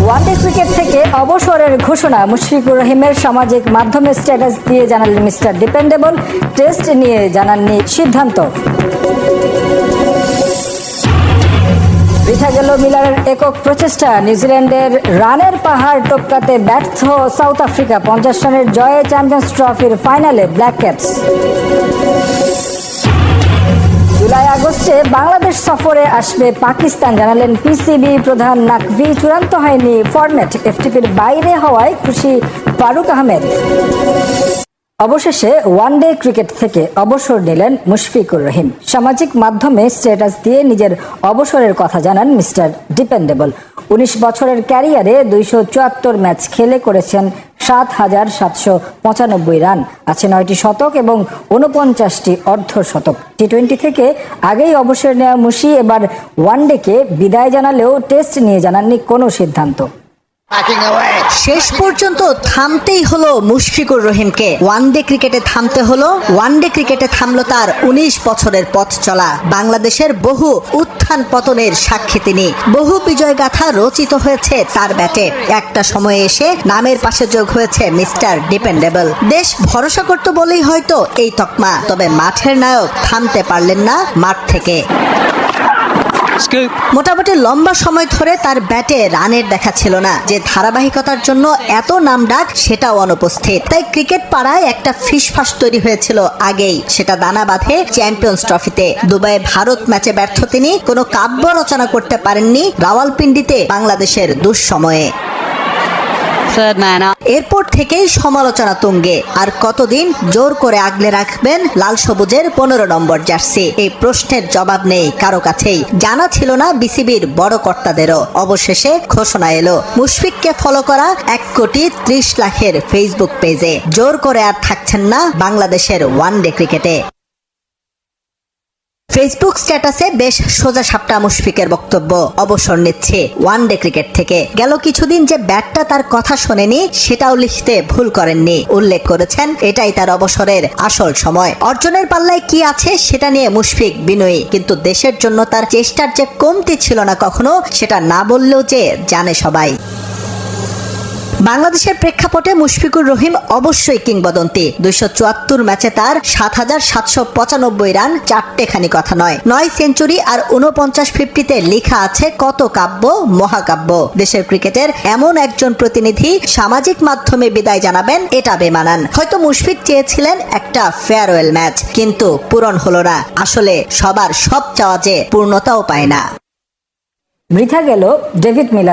One day cricket থেকে অবসরের ঘোষণা মুশফিকুর রহিমের সামাজিক মাধ্যমে স্ট্যাটাস দিয়ে জানালেন মিস্টার ডিপেন্ডেবল। টেস্ট নিয়ে জানাননি সিদ্ধান্ত। বৃথা গেল মিলারের একক প্রচেষ্টা। নিউজিল্যান্ডের রানের পাহাড় টপকাতে ব্যর্থ সাউথ আফ্রিকা। 50 রানের জয়ে চ্যাম্পিয়ন্স ট্রফির ফাইনালে ব্ল্যাক ক্যাপস। জুলাই আগস্টে বাংলাদেশ সফরে আসবে পাকিস্তান, জানালেন পিসিবি প্রধান নাকভি। চূড়ান্ত হয়নি ফরম্যাট, এফটিপির বাইরে হওয়ায় খুশি ফারুক আহমেদ। অবশেষে ওয়ানডে ক্রিকেট থেকে অবসর নিলেন মুশফিকুর রহিম। সামাজিক মাধ্যমে স্ট্যাটাস দিয়ে নিজের অবসরের কথা জানান মিস্টার ডিপেন্ডেবল। 19 বছরের ক্যারিয়ারে 274 ম্যাচ খেলে করেছেন 7,795 রান। আছে 9টি শতক এবং 49টি অর্ধশতক। টি-20 থেকে আগেই অবসর নেওয়া মুশি এবার ওয়ানডেকে বিদায় জানালেও টেস্ট নিয়ে জানাননি কোনো সিদ্ধান্ত। শেষ পর্যন্ত থামতেই হলো মুশফিকুর রহিমকে। ওয়ানডে ক্রিকেটে থামতে হলো। ওয়ানডে ক্রিকেটে থামলো তার 19 বছরের পথ চলা। বাংলাদেশের বহু উত্থান পতনের সাক্ষী তিনি। বহু বিজয় গাথা রচিত হয়েছে তার ব্যাটে। একটা সময়ে এসে নামের পাশে যোগ হয়েছে মিস্টার ডিপেন্ডেবল। দেশ ভরসা করত বলেই হয়তো এই তকমা। তবে মাঠের নায়ক থামতে পারলেন না মাঠ থেকে। মোটামুটি লম্বা সময় ধরে তার ব্যাটে রানের দেখা ছিল না। যে ধারাবাহিকতার জন্য এত নাম ডাক সেটাও অনুপস্থিত। তাই ক্রিকেট পাড়ায় একটা ফিসফাস তৈরি হয়েছিল আগেই। সেটা দানা বাঁধে চ্যাম্পিয়ন্স ট্রফিতে। দুবাইয়ে ভারত ম্যাচে ব্যর্থ তিনি। কোনো কাব্য রচনা করতে পারেননি রাওয়ালপিন্ডিতে বাংলাদেশের দুঃসময়ে। এরপর থেকেই সমালোচনা তুঙ্গে। আর কতদিন জোর করে আগলে রাখবেন লাল সবুজের 15 নম্বর জার্সি? এই প্রশ্নের জবাব নেই কারো কাছেই। জানা ছিল না বিসিবির বড় কর্তাদেরও। অবশেষে ঘোষণা এলো মুশফিককে ফলো করা 1,30,00,000 ফেসবুক পেজে। জোর করে আর থাকছেন না বাংলাদেশের ওয়ানডে ক্রিকেটে। ফেসবুক স্ট্যাটাসে বেশ সোজা সাপটা মুশফিকের বক্তব্য। অবসর নিচ্ছে ওয়ানডে ক্রিকেট থেকে। গেল কিছুদিন যে ব্যাটটা তার কথা শোনেনি সেটাও লিখতে ভুল করেননি। উল্লেখ করেছেন এটাই তার অবসরের আসল সময়। অর্জনের পাল্লায় কি আছে সেটা নিয়ে মুশফিক বিনয়ী। কিন্তু দেশের জন্য তার চেষ্টার যে কমতি ছিল না কখনো, সেটা না বললেও যে জানে সবাই। বাংলাদেশের প্রেক্ষাপটে মুশফিকুর রহিম অবশ্যই কিংবদন্তি। 274 ম্যাচে তার 7,795 রান, চারটেখানি কথা নয়। 9 সেঞ্চুরি আর 49 50-তে লেখা আছে কত কাব্য, মহাকাব্য। দেশের ক্রিকেটের এমন একজন প্রতিনিধি সামাজিক মাধ্যমে বিদায় জানাবেন, এটা বেমানান। হয়তো মুশফিক চেয়েছিলেন একটা ফেয়ারওয়েল ম্যাচ, কিন্তু পূরণ হলো না। আসলে সবার সব চাওয়া যে পূর্ণতাও পায় না। বৃথা গেল ডেভিড মিলার।